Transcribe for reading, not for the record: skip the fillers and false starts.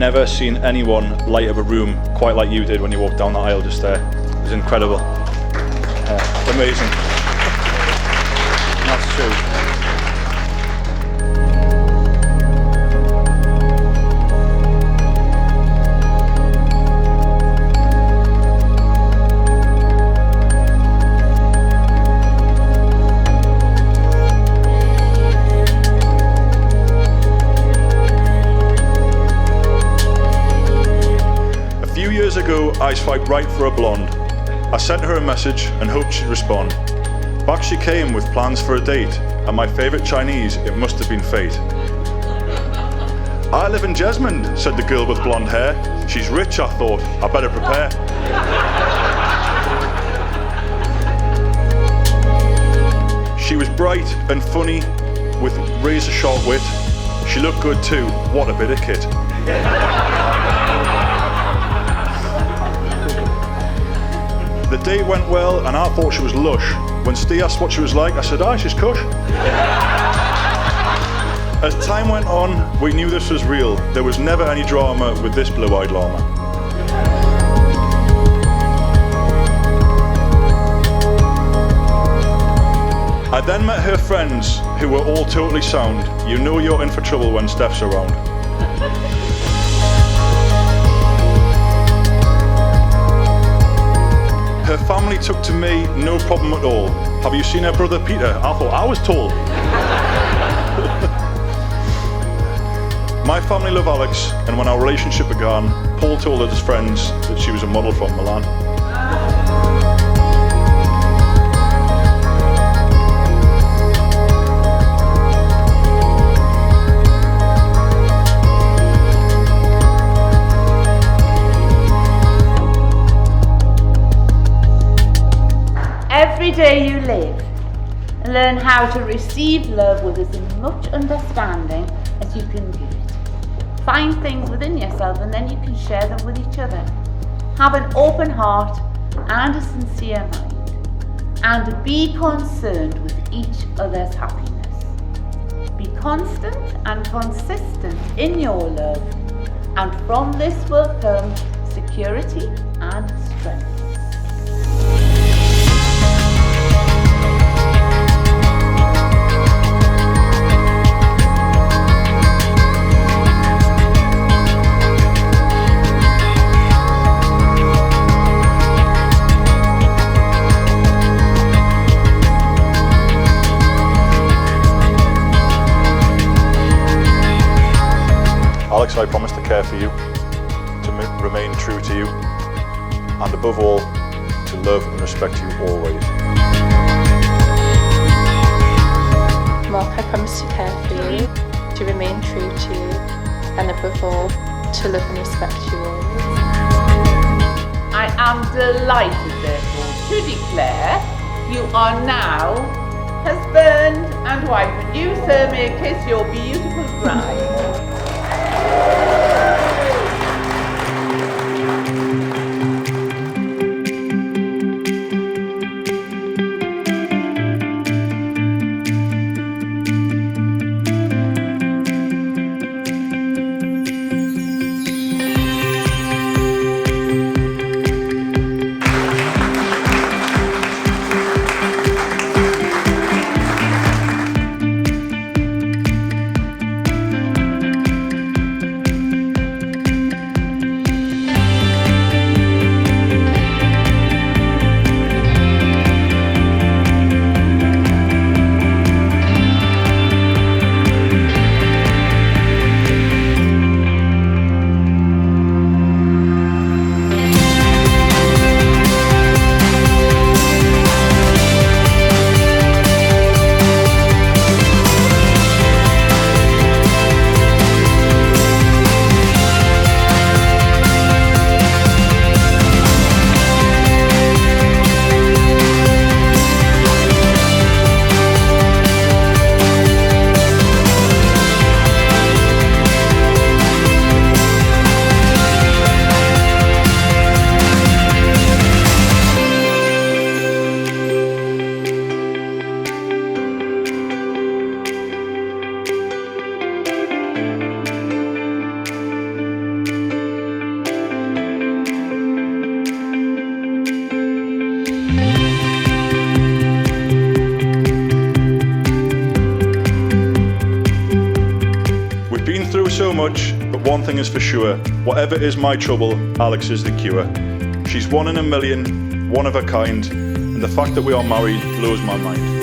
never seen anyone light up a room quite like you did when you walked down the aisle just there. It was incredible. Amazing. That's true. Years ago, I swiped right for a blonde. I sent her a message and hoped she'd respond. Back she came with plans for a date, and my favourite Chinese, it must have been fate. I live in Jesmond, said the girl with blonde hair. She's rich, I thought, I better prepare. She was bright and funny, with razor sharp wit. She looked good too, what a bit of kit. The date went well and I thought she was lush. When Steve asked what she was like, I said, aye, she's cush. As time went on, we knew this was real. There was never any drama with this blue-eyed llama. I then met her friends, who were all totally sound. You know you're in for trouble when Steph's around. Her family took to me, no problem at all. Have you seen her brother Peter? I thought I was tall. My family love Alex, and when our relationship began, Paul told her his friends that she was a model from Milan. Every day you live, learn how to receive love with as much understanding as you can give it. Find things within yourself and then you can share them with each other. Have an open heart and a sincere mind, and be concerned with each other's happiness. Be constant and consistent in your love, and from this will come security and strength. Alex, I promise to care for you, to remain true to you, and above all, to love and respect you always. Mark, I promise to care for you, to remain true to you, and above all, to love and respect you always. I am delighted, therefore, to declare you are now husband and wife, and you, sir, may kiss your beautiful bride. much, but one thing is for sure. Whatever is my trouble, Alex is the cure. She's one in a million, one of a kind, and the fact that we are married blows my mind.